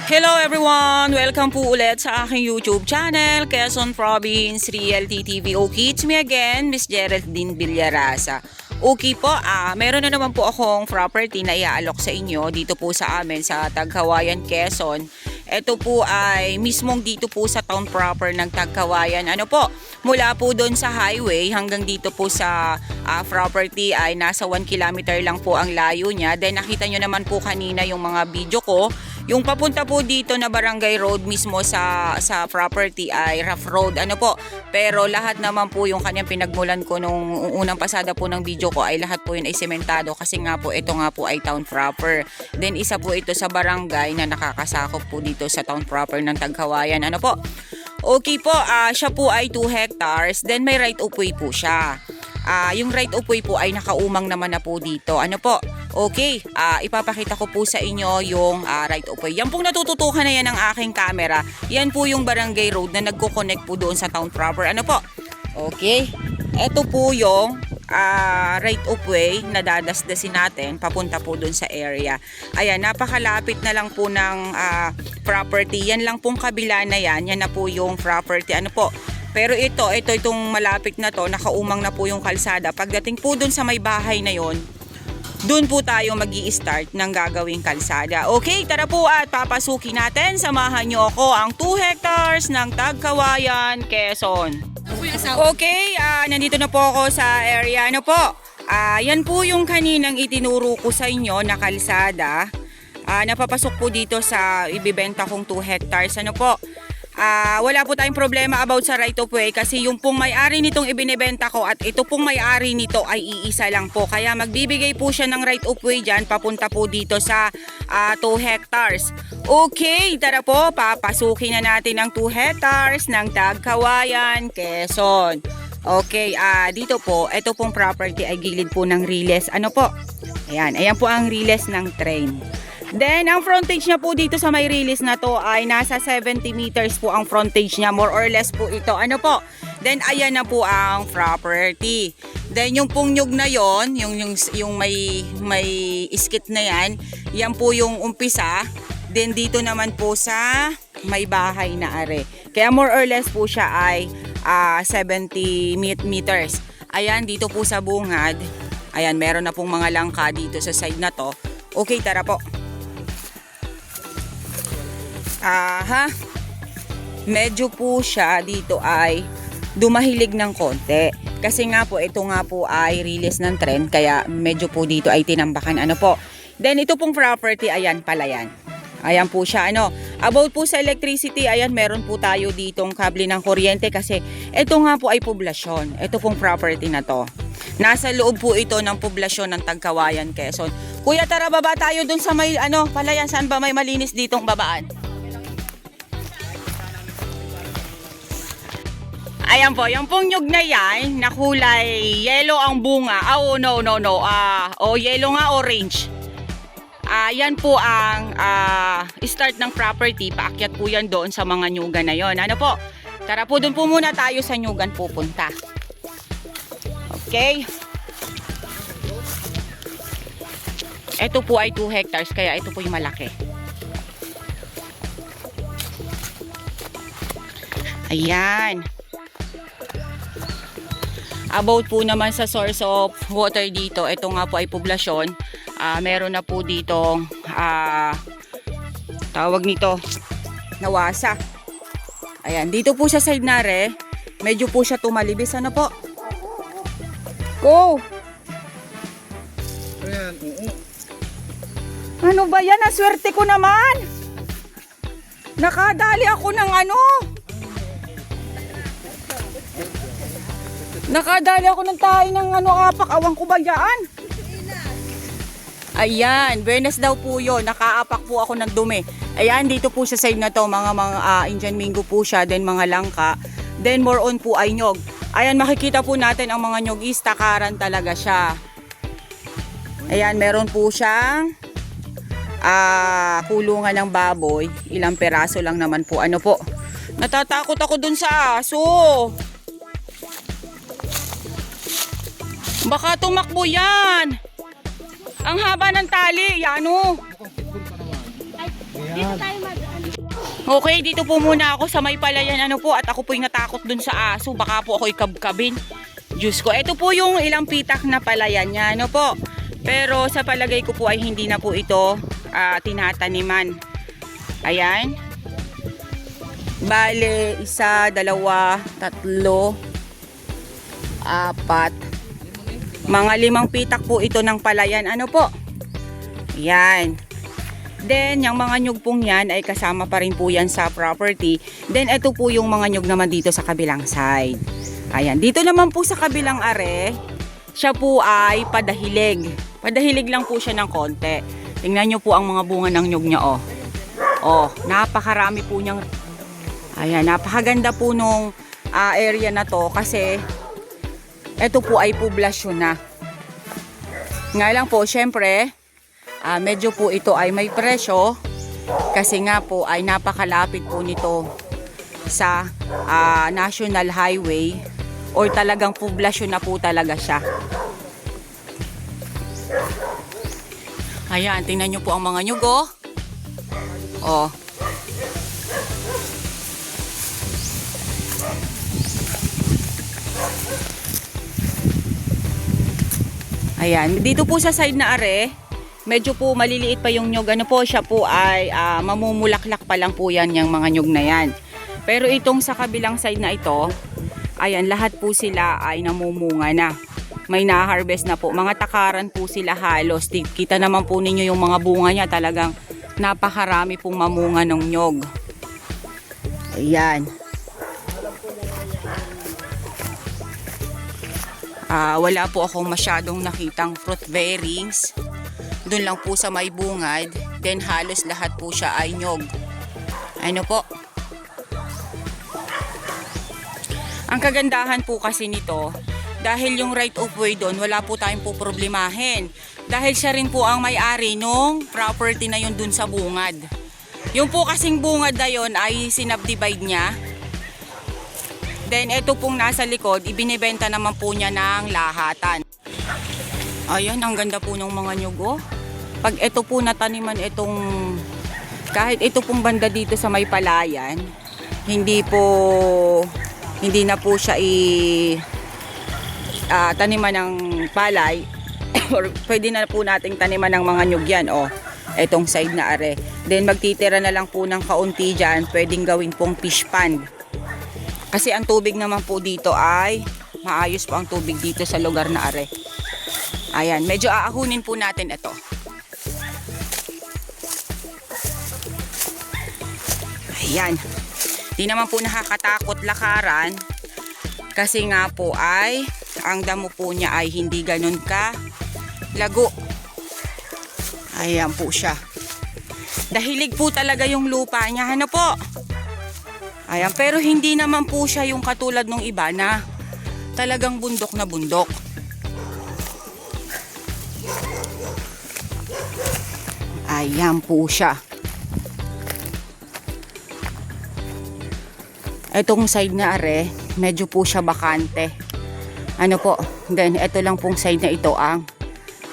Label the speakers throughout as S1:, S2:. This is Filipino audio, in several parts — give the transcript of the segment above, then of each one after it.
S1: Hello everyone! Welcome po ulit sa aking YouTube channel, Quezon Province Realty TV. Okay, it's me again, Miss Geraldine Villarasa. Okay po, meron na naman po akong property na iaalok sa inyo dito po sa amin sa Tagkawayan, Quezon. Ito po ay mismong dito po sa town proper ng Tagkawayan. Ano po, mula po doon sa highway hanggang dito po sa property ay nasa 1 kilometer lang po ang layo niya. Then nakita nyo naman po kanina yung mga video ko. Yung papunta po dito na barangay road mismo sa property ay rough road. Ano po, pero lahat naman po yung kanyang pinagmulan ko nung unang pasada po ng video ko ay lahat po yun ay sementado kasi nga po ito nga po ay town proper. Then isa po ito sa barangay na nakakasakop po dito sa town proper ng Tagkawayan. Ano po, okay po, siya po ay 2 hectares. Then may right of way po siya. Yung right of way po ay nakaumang naman na po dito. Ano po? Okay, ipapakita ko po sa inyo yung right of way. Yan pong natututukan na yan ng aking camera. Yan po yung barangay road na nagko-connect po doon sa town proper. Ano po? Okay, ito po yung right of way na dadasdasin natin papunta po doon sa area. Ayan, napakalapit na lang po ng property. Yan lang pong kabila na yan. Yan na po yung property. Ano po? Pero itong malapit na to, nakaumang na po yung kalsada. Pagdating po dun sa may bahay na yon, dun po tayo magi-start ng gagawing kalsada. Okay, tara po at papasukin natin. Samahan nyo ako ang 2 hectares ng Tagkawayan, Quezon. Okay, nandito na po ako sa area. Ano po? Yan po yung kaninang itinuro ko sa inyo na kalsada. Napapasok po dito sa ibibenta kong 2 hectares. Ano po? Wala po tayong problema about sa right of way kasi yung pong may-ari nitong ibinebenta ko at ito pong may-ari nito ay iisa lang po. Kaya magbibigay po siya ng right of way dyan papunta po dito sa 2 hectares. Okay, tara po, papasukin na natin ang 2 hectares ng Tagkawayan, Quezon. Okay, dito po, ito pong property ay gilid po ng riles. Ano po? Ayan po ang riles ng train. Then, ang frontage niya po dito sa may release na to ay nasa 70 meters po ang frontage niya. More or less po ito. Ano po? Then, ayan na po ang property. Then, yung pong nyug na yon, yung may iskit na yan po yung umpisa. Then, dito naman po sa may bahay na are. Kaya more or less po siya ay 70 meters. Ayan, dito po sa bungad. Ayan, meron na pong mga langka dito sa side na to. Okay, tara po. Medyo po siya dito ay dumahilig ng konti. Kasi nga po, ito nga po ay release ng trend. Kaya medyo po dito ay tinambakan. Ano po? Then ito pong property, ayan pala yan. Ayan po siya. About po sa electricity, ayan meron po tayo ditong kable ng kuryente. Kasi ito nga po ay poblasyon. Ito pong property na to. Nasa loob po ito ng poblasyon ng Tagkawayan, Quezon. Kuya, tara baba tayo dun sa may palayan. Saan ba may malinis ditong babaan? Ayan po, yung pong nyug na yan, na kulay yellow ang bunga. No. Yellow nga, orange. Yan po ang start ng property. Paakyat po yan doon sa mga nyugan na yon. Ano po? Tara po, doon po muna tayo sa nyugan pupunta. Okay. Ito po ay 2 hectares, kaya ito po yung malaki. Ayan. About po naman sa source of water dito, ito nga po ay poblasyon. Meron na po dito, tawag nito, nawasa. Ayan, dito po sa side na medyo po siya tumalibis. Ano po? Go!
S2: Ayan,
S1: Ano ba yan? Ang swerte ko naman! Nakadali ako ng Nakadali ako ng tayo ng apak. Awang ko ba yan? Ayan, Buenas daw po yun. Nakaapak po ako ng dumi. Ayan, dito po sa side na to, mga Indian Mingo po siya, then mga langka. Then more on po ay nyog. Ayan, makikita po natin ang mga nyog is takaran talaga siya. Ayan, meron po siyang kulungan ng baboy. Ilang peraso lang naman po. Ano po? Natatakot ako dun sa aso. Baka tumakbo yan. Ang haba ng tali. Yan o.
S3: Dito tayo mag
S1: Okay, dito po muna ako sa may palayan ano po at ako po'y natakot dun sa aso. Baka po ako'y kabkabin. Diyos ko, ito po yung ilang pitak na palayan niya ano po. Pero sa palagay ko po ay hindi na po ito tinataniman. Ayan. Bale, 1, 2, 3, 4. Mga 5 pitak po ito ng palayan ano po. Ayan. Then, yung mga nyug pong yan ay kasama pa rin po yan sa property. Then, ito po yung mga nyug naman dito sa kabilang side. Ayan. Dito naman po sa kabilang are, siya po ay padahilig. Padahilig lang po siya ng konti. Tingnan nyo po ang mga bunga ng nyug niya, oh. Oh, napakarami po niyang... Ayan, napakaganda po nung area na to kasi ito po ay poblasyon na. Nga lang po, syempre... medyo po ito ay may presyo kasi nga po ay napakalapit po nito sa National Highway or talagang poblasyon na po talaga siya. Ayan, tingnan nyo po ang mga nyugo. Oh. Ayan, dito po sa side na are, medyo po maliliit pa yung nyug. Ano po, siya po ay mamumulaklak pa lang po yan yung mga nyug na yan. Pero itong sa kabilang side na ito, ayan, lahat po sila ay namumunga na. May na-harvest na po. Mga takaran po sila halos. Kita naman po ninyo yung mga bunga niya. Talagang napakarami pong mamunga ng nyug. Ayan. Wala po akong masyadong nakitang fruit bearings. Doon lang po sa may bungad. Then halos lahat po siya ay nyog. Ano po? Ang kagandahan po kasi nito, dahil yung right of way doon, wala po tayong po problemahin. Dahil siya rin po ang may-ari nung property na yun doon sa bungad. Yung po kasing bungad na yun ay sinubdivide niya. Then ito pong nasa likod, ibinibenta naman po niya ng lahatan. Ayan, ang ganda po ng mga nyug, oh. Pag ito po nataniman itong, kahit ito pong banda dito sa may palayan, hindi na po siya taniman ng palay, or pwede na po nating taniman ng mga nyug yan, oh. Etong side na are. Then magtitira na lang po ng kaunti dyan, pwedeng gawin pong fish pond. Kasi ang tubig naman po dito ay, maayos po ang tubig dito sa lugar na are. Ayan, medyo aahunin po natin ito. Ayan. Di naman po nakakatakot lakaran. Kasi nga po ay, ang damo po niya ay hindi ganun ka lago. Ayan po siya. Dahilig po talaga yung lupa niya. Ano po? Ayan, pero hindi naman po siya yung katulad ng iba na talagang bundok na bundok. Ayan po siya. Etong side na are, medyo po siya bakante. Ano po, then ito lang pong side na ito ang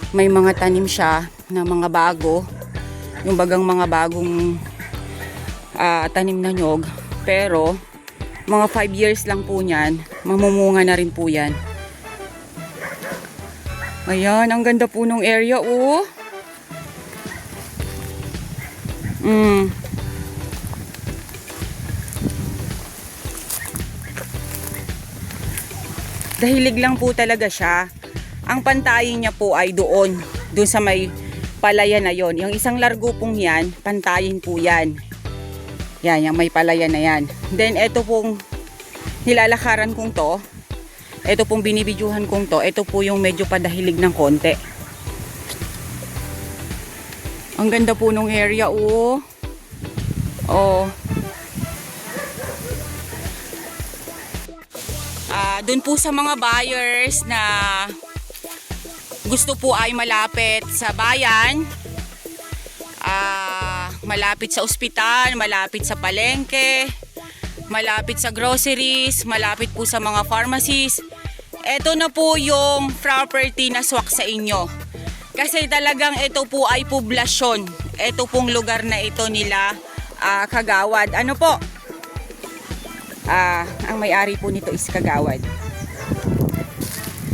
S1: may mga tanim siya na mga bago. Yung bagang mga bagong tanim na nyog. Pero, mga 5 years lang po niyan, mamumunga na rin po yan. Ayan, ang ganda po ng area, oh. Dahilig lang po talaga siya. Ang pantayin niya po ay doon sa may palayan na yon. Yung isang largo pong yan, pantayin po yan. Yan, yung may palayan na yan. Then, ito pong nilalakaran kong to. Ito pong binibidyuhan kong to. Ito po yung medyo padahilig ng konti. Ang ganda po nung area, oh. Oh. Doon po sa mga buyers na gusto po ay malapit sa bayan, malapit sa ospital, malapit sa palengke, malapit sa groceries, malapit po sa mga pharmacies. Ito na po yung property na swak sa inyo. Kasi talagang ito po ay poblasyon. Ito pong lugar na ito nila Kagawad. Ano po? Ang may-ari po nito is Kagawad.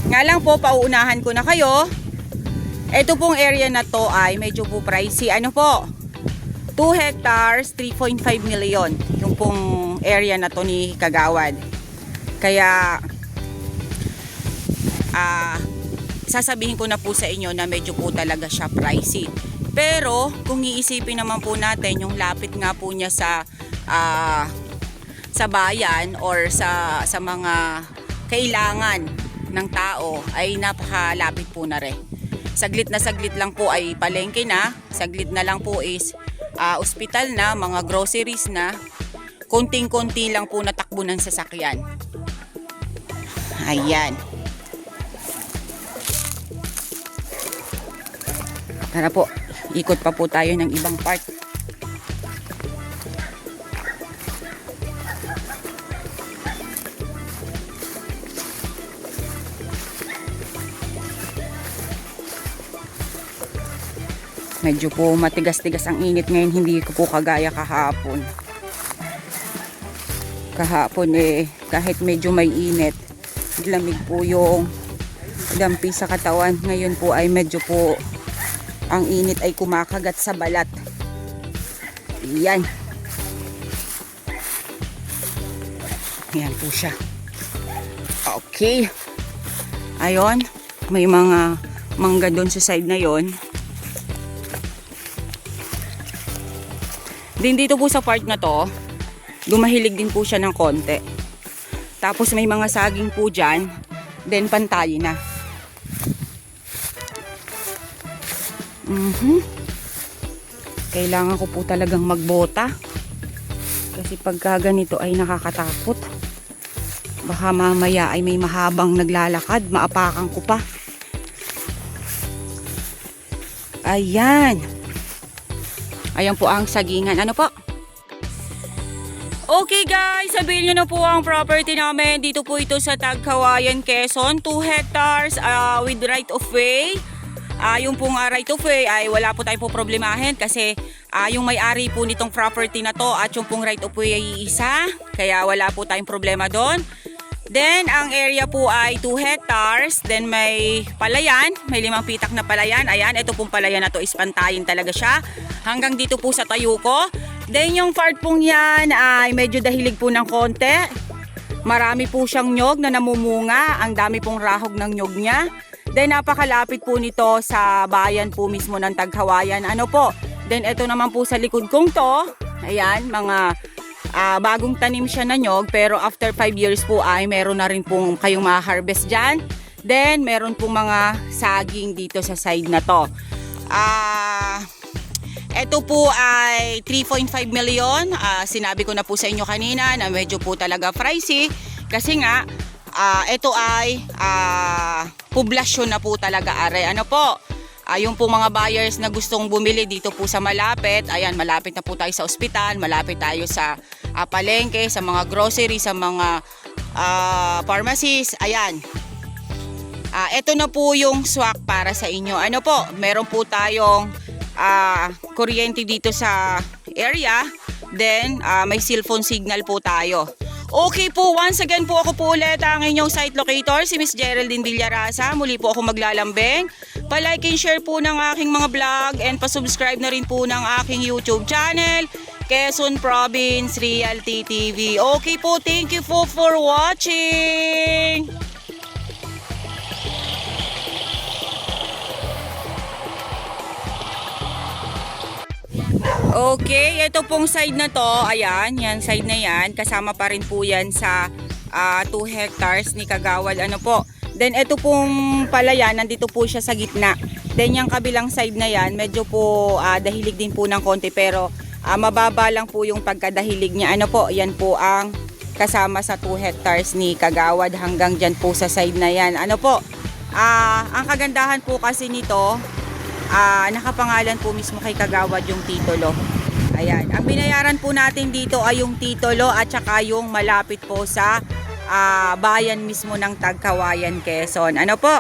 S1: Nga lang po, pauunahan ko na kayo. Ito pong area na to ay medyo po pricey. Ano po? 2 hectares, 3.5 million. Yung pong area na to ni Kagawad. Kaya, sasabihin ko na po sa inyo na medyo po talaga siya pricey. Pero, kung iisipin naman po natin, yung lapit nga po niya sa bayan or sa mga kailangan ng tao ay napakalapit po na rin. Saglit lang po ay palengke na, saglit na lang po is ospital na, mga groceries na, konting-konti lang po natakbo ng sasakyan. Ayan. Tara po, ikot pa po tayo ng ibang part. Medyo po matigas-tigas ang init ngayon, hindi ko po kagaya kahapon. Kahapon kahit medyo may init, lamig po yung dampi sa katawan. Ngayon po ay medyo po ang init ay kumakagat sa balat. Yan. Yan po siya. Okay. Ayon, may mga mangga doon sa side na yon. Din dito po sa part na to, dumahilig din po siya ng konti. Tapos may mga saging po dyan, then pantay na. Kailangan ko po talagang magbota. Kasi pagka ganito ay nakakatakot. Baka mamaya ay may mahabang naglalakad, maapakan ko pa. Ayan. Ayan po ang sagingan. Ano po? Okay guys, sabihin nyo na po ang property namin. Dito po ito sa Tagkawayan, Quezon. 2 hectares with right of way. Yung pong right of way ay wala po tayong po problemahin kasi yung may-ari po nitong property na to at yung pong right of way ay isa. Kaya wala po tayong problema doon. Then, ang area po ay 2 hectares. Then, may palayan. May 5 pitak na palayan. Ayan, ito pong palayan na to is pantayin talaga siya. Hanggang dito po sa Tayuko. Then, yung part pong yan ay medyo dahilig po ng konti. Marami po siyang nyog na namumunga. Ang dami pong rahog ng nyog niya. Then, napakalapit po nito sa bayan po mismo ng Tagkawayan. Ano po? Then, ito naman po sa likod kong to. Ayan, mga bagong tanim siya na nyog, pero after 5 years po ay meron na rin pong kayong ma-harvest dyan. Then meron pong mga saging dito sa side na to. Ito po ay 3.5 million. Sinabi ko na po sa inyo kanina na medyo po talaga pricey kasi nga ito ay poblasyon na po talaga are. Ano po? Yung po mga buyers na gustong bumili dito po sa malapit, ayan, malapit na po tayo sa ospital, malapit tayo sa palengke, sa mga grocery, sa mga pharmacies, ayan. Ito na po yung swak para sa inyo. Ano po, meron po tayong kuryente dito sa area, then may cellphone signal po tayo. Okay po, once again po ako po ulit ang inyong site locator, si Miss Geraldine Villarasa. Muli po ako maglalambing. Pa-like and share po ng aking mga vlog and pa-subscribe na rin po ng aking YouTube channel, Quezon Province Realty TV. Okay po, thank you po for watching! Okay, ito pong side na to, ayan, yan side na yan, kasama pa rin po yan sa 2 hectares ni Kagawad, ano po. Then ito pong palayan, nandito po siya sa gitna. Then yung kabilang side na yan, medyo po dahilig din po ng konti, pero mababa lang po yung pagkadahilig niya. Ano po, yan po ang kasama sa 2 hectares ni Kagawad hanggang dyan po sa side na yan. Ano po, ang kagandahan po kasi nito, nakapangalan po mismo kay Kagawad yung titulo. Ayan, ang binayaran po natin dito ay yung titulo at saka yung malapit po sa bayan mismo ng Tagkawayan, Quezon. Ano po?